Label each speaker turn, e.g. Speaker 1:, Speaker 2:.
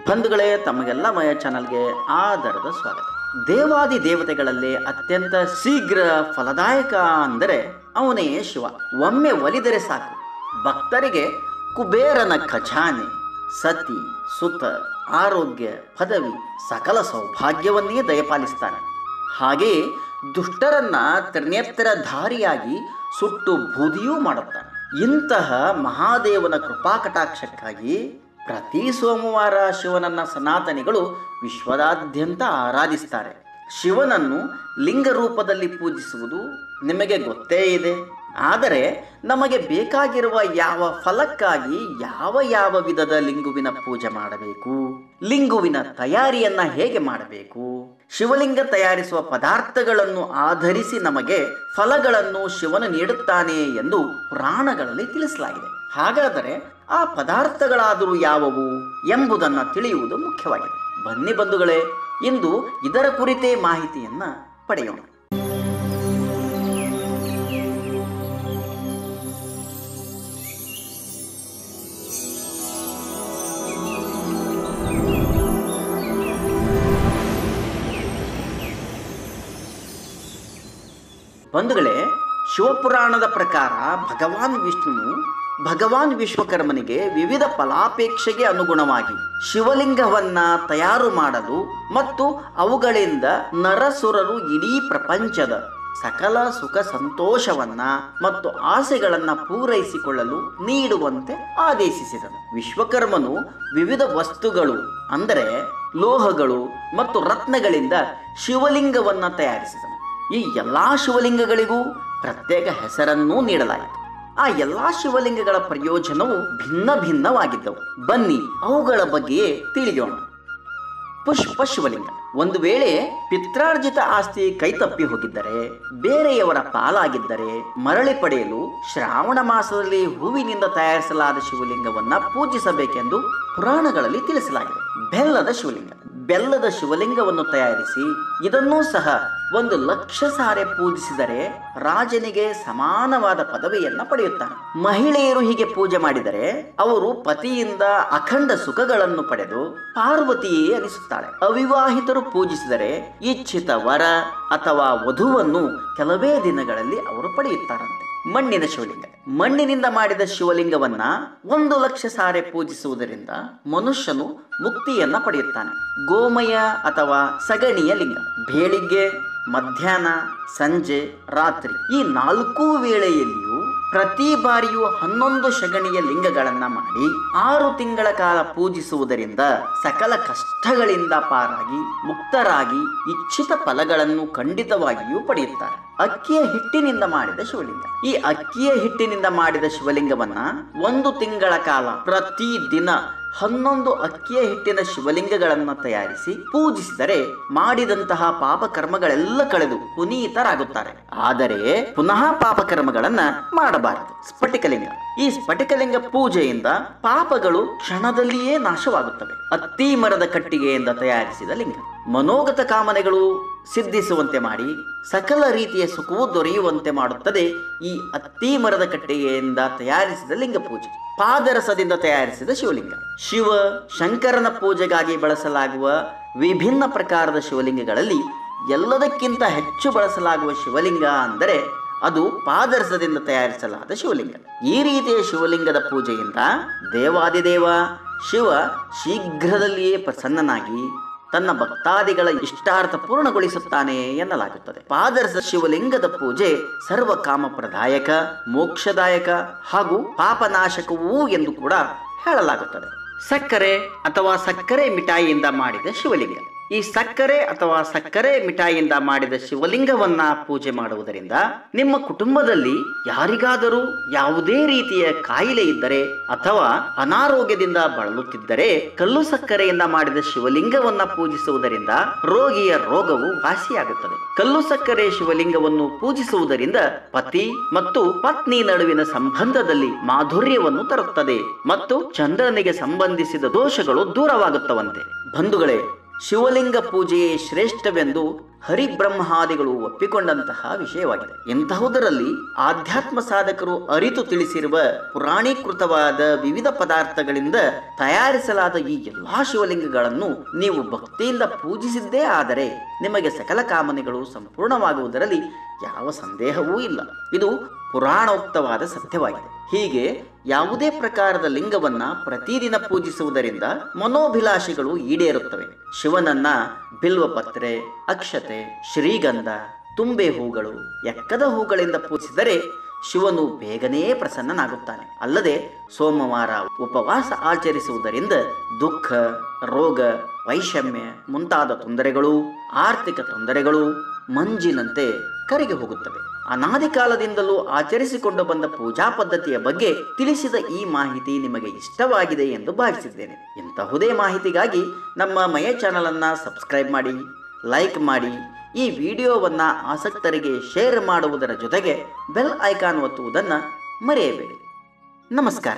Speaker 1: ಬಂಧುಗಳೇ, ತಮಗೆಲ್ಲ ಮಯ ಚಾನಲ್ಗೆ ಆದರದ ಸ್ವಾಗತ. ದೇವಾದಿ ದೇವತೆಗಳಲ್ಲೇ ಅತ್ಯಂತ ಶೀಘ್ರ ಫಲದಾಯಕ ಅಂದರೆ ಅವನೇ ಶಿವ. ಒಮ್ಮೆ ಒಲಿದರೆ ಸಾಕು, ಭಕ್ತರಿಗೆ ಕುಬೇರನ ಖಜಾನೆ, ಸತಿ, ಸುತ, ಆರೋಗ್ಯ, ಪದವಿ, ಸಕಲ ಸೌಭಾಗ್ಯವನ್ನೇ ದಯಪಾಲಿಸ್ತಾನೆ. ಹಾಗೆಯೇ ದುಷ್ಟರನ್ನ ತ್ರಿನೇತ್ರ ಧಾರಿಯಾಗಿ ಸುಟ್ಟು ಬೂದಿಯೂ ಮಾಡುತ್ತಾನೆ. ಇಂತಹ ಮಹಾದೇವನ ಕೃಪಾಕಟಾಕ್ಷಕ್ಕಾಗಿ ಪ್ರತಿ ಸೋಮವಾರ ಶಿವನನ್ನ ಸನಾತನಿಗಳು ವಿಶ್ವದಾದ್ಯಂತ ಆರಾಧಿಸ್ತಾರೆ. ಶಿವನನ್ನು ಲಿಂಗ ರೂಪದಲ್ಲಿ ಪೂಜಿಸುವುದು ನಿಮಗೆ ಗೊತ್ತೇ ಇದೆ. ಆದರೆ ನಮಗೆ ಬೇಕಾಗಿರುವ ಯಾವ ಫಲಕ್ಕಾಗಿ ಯಾವ ವಿಧದ ಲಿಂಗುವಿನ ಪೂಜೆ ಮಾಡಬೇಕು, ಲಿಂಗುವಿನ ತಯಾರಿಯನ್ನ ಹೇಗೆ ಮಾಡಬೇಕು, ಶಿವಲಿಂಗ ತಯಾರಿಸುವ ಪದಾರ್ಥಗಳನ್ನು ಆಧರಿಸಿ ನಮಗೆ ಫಲಗಳನ್ನು ಶಿವನು ನೀಡುತ್ತಾನೆ ಎಂದು ಪುರಾಣಗಳಲ್ಲಿ ತಿಳಿಸಲಾಗಿದೆ. ಹಾಗಾದರೆ ಆ ಪದಾರ್ಥಗಳಾದರೂ ಯಾವುವು ಎಂಬುದನ್ನು ತಿಳಿಯುವುದು ಮುಖ್ಯವಾಗಿದೆ. ಬನ್ನಿ ಬಂಧುಗಳೇ, ಇಂದು ಇದರ ಕುರಿತೇ ಮಾಹಿತಿಯನ್ನ ಪಡೆಯೋಣ. ಬಂಧುಗಳೇ, ಶಿವಪುರಾಣದ ಪ್ರಕಾರ ಭಗವಾನ್ ವಿಶ್ವಕರ್ಮನಿಗೆ ವಿವಿಧ ಫಲಾಪೇಕ್ಷೆಗೆ ಅನುಗುಣವಾಗಿ ಶಿವಲಿಂಗವನ್ನ ತಯಾರು ಮಾಡಲು ಮತ್ತು ಅವುಗಳಿಂದ ನರಸುರರು ಇಡೀ ಪ್ರಪಂಚದ ಸಕಲ ಸುಖ ಸಂತೋಷವನ್ನ ಮತ್ತು ಆಸೆಗಳನ್ನ ಪೂರೈಸಿಕೊಳ್ಳಲು ನೀಡುವಂತೆ ಆದೇಶಿಸಿದನು. ವಿಶ್ವಕರ್ಮನು ವಿವಿಧ ವಸ್ತುಗಳು ಅಂದರೆ ಲೋಹಗಳು ಮತ್ತು ರತ್ನಗಳಿಂದ ಶಿವಲಿಂಗವನ್ನ ತಯಾರಿಸಿದನು. ಈ ಎಲ್ಲಾ ಶಿವಲಿಂಗಗಳಿಗೂ ಪ್ರತ್ಯೇಕ ಹೆಸರನ್ನೂ ನೀಡಲಾಯಿತು. ಆ ಎಲ್ಲಾ ಶಿವಲಿಂಗಗಳ ಪ್ರಯೋಜನವು ಭಿನ್ನವಾಗಿದ್ದವು. ಬನ್ನಿ ಅವುಗಳ ಬಗ್ಗೆಯೇ ತಿಳಿಯೋಣ. ಪುಷ್ಪ ಶಿವಲಿಂಗ. ಒಂದು ವೇಳೆ ಪಿತ್ರಾರ್ಜಿತ ಆಸ್ತಿ ಕೈತಪ್ಪಿ ಹೋಗಿದ್ದರೆ, ಬೇರೆಯವರ ಪಾಲಾಗಿದ್ದರೆ ಮರಳಿ ಪಡೆಯಲು ಶ್ರಾವಣ ಮಾಸದಲ್ಲಿ ಹೂವಿನಿಂದ ತಯಾರಿಸಲಾದ ಶಿವಲಿಂಗವನ್ನ ಪೂಜಿಸಬೇಕೆಂದು ಪುರಾಣಗಳಲ್ಲಿ ತಿಳಿಸಲಾಗಿದೆ. ಬೆಲ್ಲದ ಶಿವಲಿಂಗವನ್ನು ತಯಾರಿಸಿ ಇದನ್ನೂ ಸಹ 1,00,000 ಸಾರೆ ಪೂಜಿಸಿದರೆ ರಾಜನಿಗೆ ಸಮಾನವಾದ ಪದವಿಯನ್ನ ಪಡೆಯುತ್ತಾನೆ. ಮಹಿಳೆಯರು ಹೀಗೆ ಪೂಜೆ ಮಾಡಿದರೆ ಅವರು ಪತಿಯಿಂದ ಅಖಂಡ ಸುಖಗಳನ್ನು ಪಡೆದು ಪಾರ್ವತಿಯೇ ಅನಿಸುತ್ತಾಳೆ. ಅವಿವಾಹಿತರು ಪೂಜಿಸಿದರೆ ಇಚ್ಛಿತ ವರ ಅಥವಾ ವಧುವನ್ನು ಕೆಲವೇ ದಿನಗಳಲ್ಲಿ ಅವರು ಪಡೆಯುತ್ತಾರಂತೆ. ಮಣ್ಣಿನ ಶಿವಲಿಂಗ. ಮಣ್ಣಿನಿಂದ ಮಾಡಿದ ಶಿವಲಿಂಗವನ್ನ 1,00,000 ಸಾರೆ ಪೂಜಿಸುವುದರಿಂದ ಮನುಷ್ಯನು ಮುಕ್ತಿಯನ್ನ ಪಡೆಯುತ್ತಾನೆ. ಗೋಮಯ ಅಥವಾ ಸಗಣಿಯ ಲಿಂಗ. ಬೆಳಿಗ್ಗೆ, ಮಧ್ಯಾಹ್ನ, ಸಂಜೆ, ರಾತ್ರಿ ಈ 4 ವೇಳೆಯಲ್ಲಿಯೂ ಪ್ರತಿ ಬಾರಿಯೂ 11 ಸಗಣಿಯ ಲಿಂಗಗಳನ್ನ ಮಾಡಿ 6 ತಿಂಗಳ ಕಾಲ ಪೂಜಿಸುವುದರಿಂದ ಸಕಲ ಕಷ್ಟಗಳಿಂದ ಪಾರಾಗಿ ಮುಕ್ತರಾಗಿ ಇಚ್ಛಿತ ಫಲಗಳನ್ನು ಖಂಡಿತವಾಗಿಯೂ ಪಡೆಯುತ್ತಾರೆ. ಅಕ್ಕಿಯ ಹಿಟ್ಟಿನಿಂದ ಮಾಡಿದ ಶಿವಲಿಂಗ. ಈ ಅಕ್ಕಿಯ ಹಿಟ್ಟಿನಿಂದ ಮಾಡಿದ ಶಿವಲಿಂಗವನ್ನ 1 ತಿಂಗಳ ಕಾಲ ಪ್ರತಿ ದಿನ 11 ಅಕ್ಕಿಯ ಹಿಟ್ಟಿನ ಶಿವಲಿಂಗಗಳನ್ನು ತಯಾರಿಸಿ ಪೂಜಿಸಿದರೆ ಮಾಡಿದಂತಹ ಪಾಪಕರ್ಮಗಳೆಲ್ಲ ಕಳೆದು ಪುನೀತರಾಗುತ್ತಾರೆ. ಆದರೆ ಪುನಃ ಪಾಪಕರ್ಮಗಳನ್ನ ಮಾಡಬಾರದು. ಸ್ಫಟಿಕಲಿಂಗ. ಈ ಸ್ಫಟಿಕಲಿಂಗ ಪೂಜೆಯಿಂದ ಪಾಪಗಳು ಕ್ಷಣದಲ್ಲಿಯೇ ನಾಶವಾಗುತ್ತವೆ. ಅತ್ತಿ ಮರದ ಕಟ್ಟಿಗೆಯಿಂದ ತಯಾರಿಸಿದ ಲಿಂಗ. ಮನೋಗತ ಕಾಮನೆಗಳು ಸಿದ್ಧಿಸುವಂತೆ ಮಾಡಿ ಸಕಲ ರೀತಿಯ ಸುಖವೂ ದೊರೆಯುವಂತೆ ಮಾಡುತ್ತದೆ ಈ ಅತ್ತಿ ಮರದ ಕಟ್ಟಿಗೆಯಿಂದ ತಯಾರಿಸಿದ ಲಿಂಗ ಪೂಜೆ. ಪಾದರಸದಿಂದ ತಯಾರಿಸಿದ ಶಿವಲಿಂಗ. ಶಂಕರನ ಪೂಜೆಗಾಗಿ ಬಳಸಲಾಗುವ ವಿಭಿನ್ನ ಪ್ರಕಾರದ ಶಿವಲಿಂಗಗಳಲ್ಲಿ ಎಲ್ಲದಕ್ಕಿಂತ ಹೆಚ್ಚು ಬಳಸಲಾಗುವ ಶಿವಲಿಂಗ ಅಂದರೆ ಅದು ಪಾದರಸದಿಂದ ತಯಾರಿಸಲಾದ ಶಿವಲಿಂಗ. ಈ ರೀತಿಯ ಶಿವಲಿಂಗದ ಪೂಜೆಯಿಂದ ದೇವಾದಿದೇವ ಶಿವ ಶೀಘ್ರದಲ್ಲಿಯೇ ಪ್ರಸನ್ನನಾಗಿ ತನ್ನ ಭಕ್ತಾದಿಗಳ ಇಷ್ಟಾರ್ಥ ಪೂರ್ಣಗೊಳಿಸುತ್ತಾನೆ ಎನ್ನಲಾಗುತ್ತದೆ. ಪಾದರಸ ಶಿವಲಿಂಗದ ಪೂಜೆ ಸರ್ವ ಕಾಮಪ್ರದಾಯಕ, ಮೋಕ್ಷದಾಯಕ ಹಾಗೂ ಪಾಪನಾಶಕವೂ ಎಂದು ಕೂಡ ಹೇಳಲಾಗುತ್ತದೆ. ಸಕ್ಕರೆ ಅಥವಾ ಸಕ್ಕರೆ ಮಿಠಾಯಿಯಿಂದ ಮಾಡಿದ ಶಿವಲಿಂಗ. ಈ ಸಕ್ಕರೆ ಅಥವಾ ಸಕ್ಕರೆ ಮಿಠಾಯಿಯಿಂದ ಮಾಡಿದ ಶಿವಲಿಂಗವನ್ನ ಪೂಜೆ ಮಾಡುವುದರಿಂದ ನಿಮ್ಮ ಕುಟುಂಬದಲ್ಲಿ ಯಾರಿಗಾದರೂ ಯಾವುದೇ ರೀತಿಯ ಕಾಯಿಲೆ ಇದ್ದರೆ ಅಥವಾ ಅನಾರೋಗ್ಯದಿಂದ ಬಳಲುತ್ತಿದ್ದರೆ ಕಲ್ಲು ಸಕ್ಕರೆಯಿಂದ ಮಾಡಿದ ಶಿವಲಿಂಗವನ್ನ ಪೂಜಿಸುವುದರಿಂದ ರೋಗಿಯ ರೋಗವು ವಾಸಿಯಾಗುತ್ತದೆ. ಕಲ್ಲು ಸಕ್ಕರೆ ಶಿವಲಿಂಗವನ್ನು ಪೂಜಿಸುವುದರಿಂದ ಪತಿ ಮತ್ತು ಪತ್ನಿ ನಡುವಿನ ಸಂಬಂಧದಲ್ಲಿ ಮಾಧುರ್ಯವನ್ನು ತರುತ್ತದೆ ಮತ್ತು ಚಂದ್ರನಿಗೆ ಸಂಬಂಧಿಸಿದ ದೋಷಗಳು ದೂರವಾಗುತ್ತವಂತೆ. ಬಂಧುಗಳೇ, ಶಿವಲಿಂಗ ಪೂಜೆಯೇ ಶ್ರೇಷ್ಠವೆಂದು ಹರಿಬ್ರಹ್ಮಾದಿಗಳು ಒಪ್ಪಿಕೊಂಡಂತಹ ವಿಷಯವಾಗಿದೆ. ಇಂತಹುದರಲ್ಲಿ ಆಧ್ಯಾತ್ಮ ಸಾಧಕರು ಅರಿತು ತಿಳಿಸಿರುವ ಪುರಾಣೀಕೃತವಾದ ವಿವಿಧ ಪದಾರ್ಥಗಳಿಂದ ತಯಾರಿಸಲಾದ ಈ ಎಲ್ಲಾ ಶಿವಲಿಂಗಗಳನ್ನು ನೀವು ಭಕ್ತಿಯಿಂದ ಪೂಜಿಸಿದ್ದೇ ಆದರೆ ನಿಮಗೆ ಸಕಲ ಕಾಮನೆಗಳು ಸಂಪೂರ್ಣವಾಗುವುದರಲ್ಲಿ ಯಾವ ಸಂದೇಹವೂ ಇಲ್ಲ. ಇದು ಪುರಾಣೋಕ್ತವಾದ ಸತ್ಯವಾಗಿದೆ. ಹೀಗೆ ಯಾವುದೇ ಪ್ರಕಾರದ ಲಿಂಗವನ್ನ ಪ್ರತಿದಿನ ಪೂಜಿಸುವುದರಿಂದ ಮನೋಭಿಲಾಷೆಗಳು ಈಡೇರುತ್ತವೆ. ಶಿವನನ್ನ ಬಿಲ್ವಪತ್ರೆ, ಅಕ್ಷತೆ, ಶ್ರೀಗಂಧ, ತುಂಬೆ ಹೂಗಳು, ಎಕ್ಕದ ಹೂಗಳಿಂದ ಪೂಜಿಸಿದರೆ ಶಿವನು ಬೇಗನೆ ಪ್ರಸನ್ನನಾಗುತ್ತಾನೆ. ಅಲ್ಲದೆ ಸೋಮವಾರ ಉಪವಾಸ ಆಚರಿಸುವುದರಿಂದ ದುಃಖ, ರೋಗ, ವೈಷಮ್ಯ ಮುಂತಾದ ತೊಂದರೆಗಳು, ಆರ್ಥಿಕ ತೊಂದರೆಗಳು ಮಂಜಿನಂತೆ ಕರಗಿ ಹೋಗುತ್ತವೆ. ಅನಾದಿ ಕಾಲದಿಂದಲೂ ಆಚರಿಸಿಕೊಂಡು ಬಂದ ಪೂಜಾ ಪದ್ಧತಿಯ ಬಗ್ಗೆ ತಿಳಿಸಿದ ಈ ಮಾಹಿತಿ ನಿಮಗೆ ಇಷ್ಟವಾಗಿದೆ ಎಂದು ಭಾವಿಸಿದ್ದೇನೆ. ಇಂತಹುದೇ ಮಾಹಿತಿಗಾಗಿ ನಮ್ಮ ಮಯ ಚಾನಲ್ ಅನ್ನು ಸಬ್ಸ್ಕ್ರೈಬ್ ಮಾಡಿ, ಲೈಕ್ ಮಾಡಿ, ಈ ವಿಡಿಯೋವನ್ನು ಆಸಕ್ತರಿಗೆ ಶೇರ್ ಮಾಡುವುದರ ಜೊತೆಗೆ ಬೆಲ್ ಐಕಾನ್ ಒತ್ತುವುದನ್ನು ಮರೆಯಬೇಡಿ. ನಮಸ್ಕಾರ.